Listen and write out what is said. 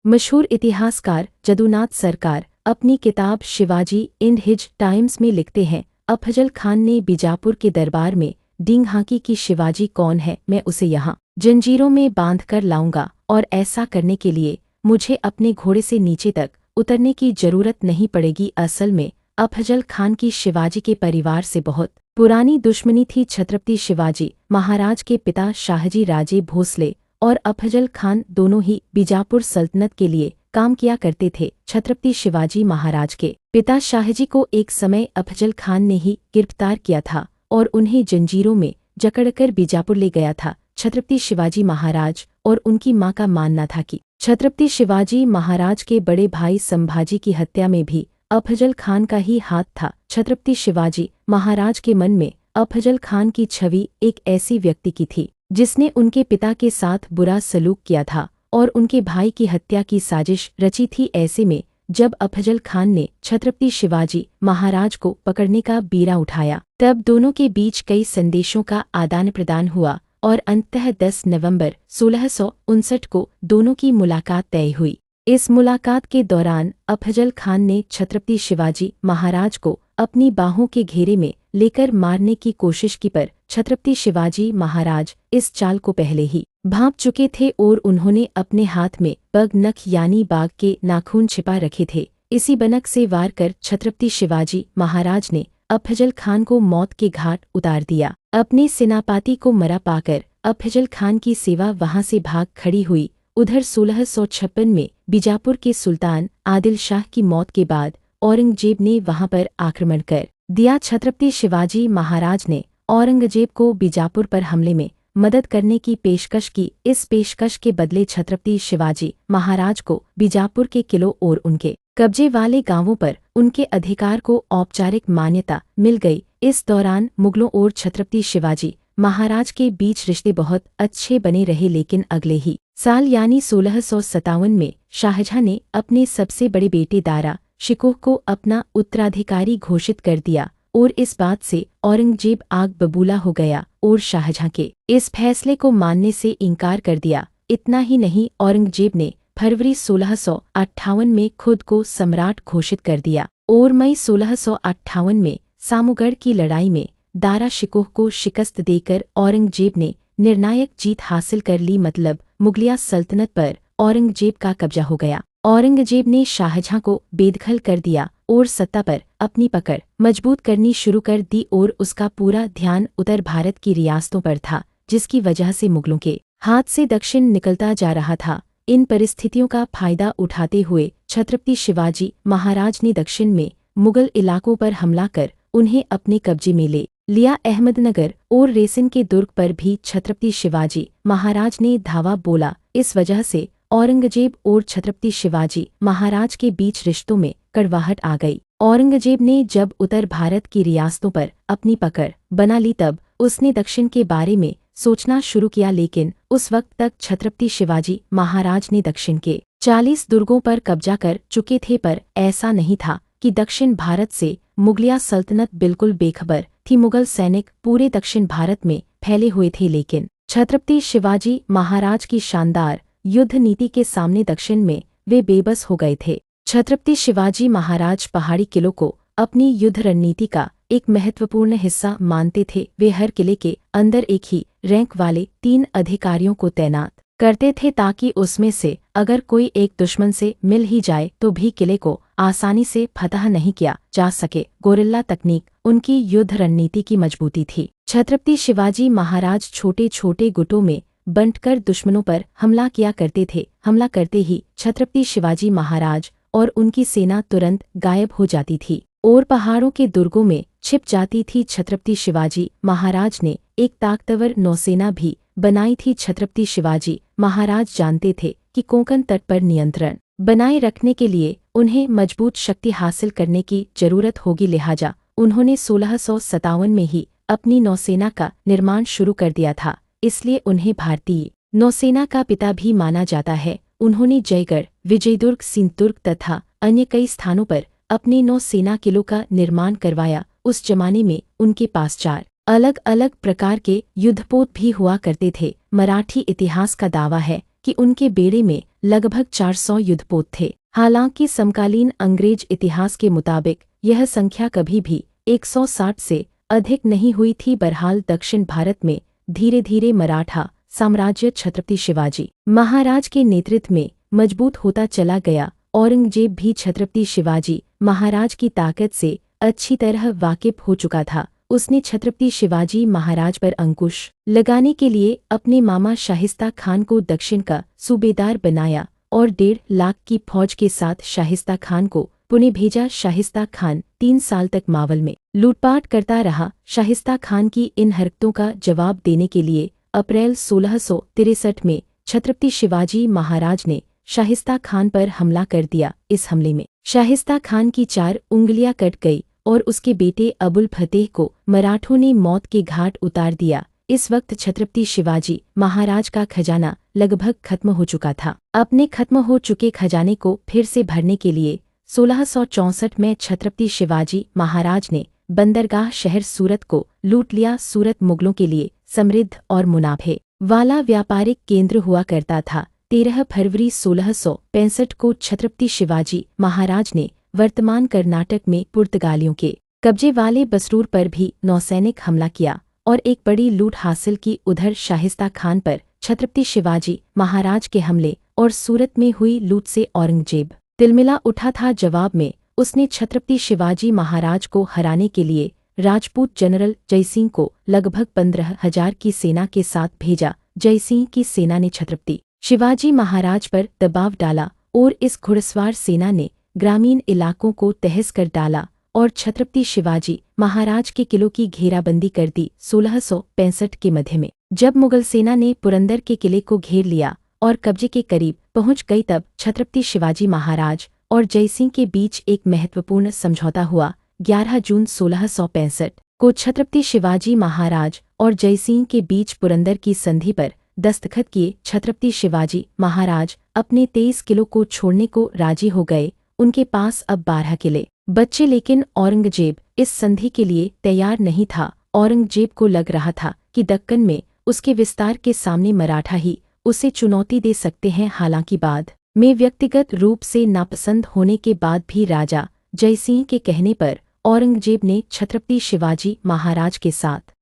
मशहूर इतिहासकार जदुनाथ सरकार अपनी किताब शिवाजी इन हिज टाइम्स में लिखते हैं, अफजल खान ने बीजापुर के दरबार में डींग हाँकी कि शिवाजी कौन है, मैं उसे यहाँ जंजीरों में बांध कर लाऊंगा और ऐसा करने के लिए मुझे अपने घोड़े से नीचे तक उतरने की जरूरत नहीं पड़ेगी। असल में अफजल खान की शिवाजी के परिवार से बहुत पुरानी दुश्मनी थी। छत्रपति शिवाजी महाराज के पिता शाहजी राजे भोसले और अफजल खान दोनों ही बीजापुर सल्तनत के लिए काम किया करते थे। छत्रपति शिवाजी महाराज के पिता शाहजी को एक समय अफजल खान ने ही गिरफ्तार किया था और उन्हें जंजीरों में जकड़कर बीजापुर ले गया था। छत्रपति शिवाजी महाराज और उनकी मां का मानना था कि छत्रपति शिवाजी महाराज के बड़े भाई संभाजी की हत्या में भी अफजल खान का ही हाथ था। छत्रपति शिवाजी महाराज के मन में अफजल खान की छवि एक ऐसी व्यक्ति की थी जिसने उनके पिता के साथ बुरा सलूक किया था और उनके भाई की हत्या की साजिश रची थी। ऐसे में जब अफजल खान ने छत्रपति शिवाजी महाराज को पकड़ने का बीड़ा उठाया, तब दोनों के बीच कई संदेशों का आदान प्रदान हुआ और अंततः 10 नवंबर 1659 को दोनों की मुलाकात तय हुई। इस मुलाकात के दौरान अफजल खान ने छत्रपति शिवाजी महाराज को अपनी बाहों के घेरे में लेकर मारने की कोशिश की, पर छत्रपति शिवाजी महाराज इस चाल को पहले ही भांप चुके थे और उन्होंने अपने हाथ में पग नख यानी बाघ के नाखून छिपा रखे थे। इसी बनक से वार कर छत्रपति शिवाजी महाराज ने अफजल खान को मौत के घाट उतार दिया। अपने सेनापति को मरा पाकर अफजल खान की सेवा वहां से भाग खड़ी हुई। उधर 1656 में बीजापुर के सुल्तान आदिल शाह की मौत के बाद औरंगजेब ने वहां पर आक्रमण कर दिया। छत्रपति शिवाजी महाराज ने औरंगजेब को बीजापुर पर हमले में मदद करने की पेशकश की। इस पेशकश के बदले छत्रपति शिवाजी महाराज को बीजापुर के किलों और उनके कब्जे वाले गांवों पर उनके अधिकार को औपचारिक मान्यता मिल गई। इस दौरान मुगलों और छत्रपति शिवाजी महाराज के बीच रिश्ते बहुत अच्छे बने रहे, लेकिन अगले ही साल यानी 1657 में शाहजहां ने अपने सबसे बड़े बेटे दारा शिकोह को अपना उत्तराधिकारी घोषित कर दिया और इस बात से औरंगजेब आग बबूला हो गया और शाहजहां के इस फैसले को मानने से इनकार कर दिया। इतना ही नहीं, औरंगजेब ने फरवरी 1658 में खुद को सम्राट घोषित कर दिया और मई 1658 में सामूगढ़ की लड़ाई में दारा शिकोह को शिकस्त देकर औरंगजेब ने निर्णायक जीत हासिल कर ली। मतलब मुगलिया सल्तनत पर औरंगजेब का कब्जा हो गया। औरंगजेब ने शाहजहां को बेदखल कर दिया और सत्ता पर अपनी पकड़ मजबूत करनी शुरू कर दी और उसका पूरा ध्यान उत्तर भारत की रियासतों पर था, जिसकी वजह से मुगलों के हाथ से दक्षिण निकलता जा रहा था। इन परिस्थितियों का फायदा उठाते हुए छत्रपति शिवाजी महाराज ने दक्षिण में मुगल इलाकों पर हमला कर उन्हें अपने कब्जे में ले लिया। अहमदनगर और रेसिन के दुर्ग पर भी छत्रपति शिवाजी महाराज ने धावा बोला। इस वजह से औरंगजेब और छत्रपति शिवाजी महाराज के बीच रिश्तों में कड़वाहट आ गई। औरंगजेब ने जब उत्तर भारत की रियासतों पर अपनी पकड़ बना ली, तब उसने दक्षिण के बारे में सोचना शुरू किया, लेकिन उस वक्त तक छत्रपति शिवाजी महाराज ने दक्षिण के 40 दुर्गों पर कब्जा कर चुके थे। पर ऐसा नहीं था कि दक्षिण भारत से मुगलिया सल्तनत बिल्कुल बेखबर थी। मुगल सैनिक पूरे दक्षिण भारत में फैले हुए थे, लेकिन छत्रपति शिवाजी महाराज की शानदार युद्ध नीति के सामने दक्षिण में वे बेबस हो गए थे। छत्रपति शिवाजी महाराज पहाड़ी किलों को अपनी युद्ध रणनीति का एक महत्वपूर्ण हिस्सा मानते थे। वे हर किले के अंदर एक ही रैंक वाले 3 अधिकारियों को तैनात करते थे, ताकि उसमें से अगर कोई एक दुश्मन से मिल ही जाए तो भी किले को आसानी से फतह नहीं किया जा सके। गोरिल्ला तकनीक उनकी युद्ध रणनीति की मजबूती थी। छत्रपति शिवाजी महाराज छोटे छोटे गुटों में बंटकर दुश्मनों पर हमला किया करते थे। हमला करते ही छत्रपति शिवाजी महाराज और उनकी सेना तुरंत गायब हो जाती थी और पहाड़ों के दुर्गों में छिप जाती थी। छत्रपति शिवाजी महाराज ने एक ताकतवर नौसेना भी बनाई थी। छत्रपति शिवाजी महाराज जानते थे कि कोंकण तट पर नियंत्रण बनाए रखने के लिए उन्हें मजबूत शक्ति हासिल करने की जरूरत होगी, लिहाजा उन्होंने 1657 में ही अपनी नौसेना का निर्माण शुरू कर दिया था। इसलिए उन्हें भारतीय नौसेना का पिता भी माना जाता है। उन्होंने जयगढ़, विजयदुर्ग, सिंधुदुर्ग तथा अन्य कई स्थानों पर अपने नौसेना किलों का निर्माण करवाया। उस जमाने में उनके पास 4 अलग अलग प्रकार के युद्धपोत भी हुआ करते थे। मराठी इतिहास का दावा है कि कि उनके बेड़े में लगभग 400 युद्धपोत थे। हालांकि समकालीन अंग्रेज इतिहास के मुताबिक यह संख्या कभी भी 160 से अधिक नहीं हुई थी। बहरहाल दक्षिण भारत में धीरे धीरे मराठा साम्राज्य छत्रपति शिवाजी महाराज के नेतृत्व में मजबूत होता चला गया। औरंगजेब भी छत्रपति शिवाजी महाराज की ताकत से अच्छी तरह वाकिफ हो चुका था। उसने छत्रपति शिवाजी महाराज पर अंकुश लगाने के लिए अपने मामा शाहिस्ता खान को दक्षिण का सूबेदार बनाया और 1.5 लाख की फौज के साथ शाहिस्ता खान को पुणे भेजा। शाहिस्ता खान 3 साल तक मावल में लूटपाट करता रहा। शाहिस्ता खान की इन हरकतों का जवाब देने के लिए अप्रैल 1663 में छत्रपति शिवाजी महाराज ने शाहिस्ता खान पर हमला कर दिया। इस हमले में शाहिस्ता खान की 4 उंगलियां कट गई और उसके बेटे अबुल फतेह को मराठों ने मौत के घाट उतार दिया। इस वक्त छत्रपति शिवाजी महाराज का खजाना लगभग खत्म हो चुका था। अपने खत्म हो चुके खजाने को फिर से भरने के लिए 1664 में छत्रपति शिवाजी महाराज ने बंदरगाह शहर सूरत को लूट लिया। सूरत मुगलों के लिए समृद्ध और मुनाफे वाला व्यापारिक केंद्र हुआ करता था। 13 फरवरी 1665 को छत्रपति शिवाजी महाराज ने वर्तमान कर्नाटक में पुर्तगालियों के कब्जे वाले बसरूर पर भी नौसैनिक हमला किया और एक बड़ी लूट हासिल की। उधर शाहिस्ता खान पर छत्रपति शिवाजी महाराज के हमले और सूरत में हुई लूट से औरंगजेब तिलमिला उठा था। जवाब में उसने छत्रपति शिवाजी महाराज को हराने के लिए राजपूत जनरल जयसिंह को लगभग 15,000 की सेना के साथ भेजा। जयसिंह की सेना ने छत्रपति शिवाजी महाराज पर दबाव डाला और इस घुड़सवार सेना ने ग्रामीण इलाकों को तहस कर डाला और छत्रपति शिवाजी महाराज के किलों की घेराबंदी कर दी। 1665 के मध्य में जब मुगल सेना ने पुरंदर के किले को घेर लिया और कब्जे के करीब पहुंच गई, तब छत्रपति शिवाजी महाराज और जयसिंह के बीच एक महत्वपूर्ण समझौता हुआ। 11 जून 1665 को छत्रपति शिवाजी महाराज और जयसिंह के बीच पुरंदर की संधि पर दस्तखत किए। छत्रपति शिवाजी महाराज अपने 23 किलों को छोड़ने को राजी हो गए। उनके पास अब 12 किले बच्चे, लेकिन औरंगजेब इस संधि के लिए तैयार नहीं था। औरंगजेब को लग रहा था कि दक्कन में उसके विस्तार के सामने मराठा ही उसे चुनौती दे सकते हैं। हालांकि बाद में व्यक्तिगत रूप से नापसंद होने के बाद भी राजा जयसिंह के कहने पर औरंगजेब ने छत्रपति शिवाजी महाराज के साथ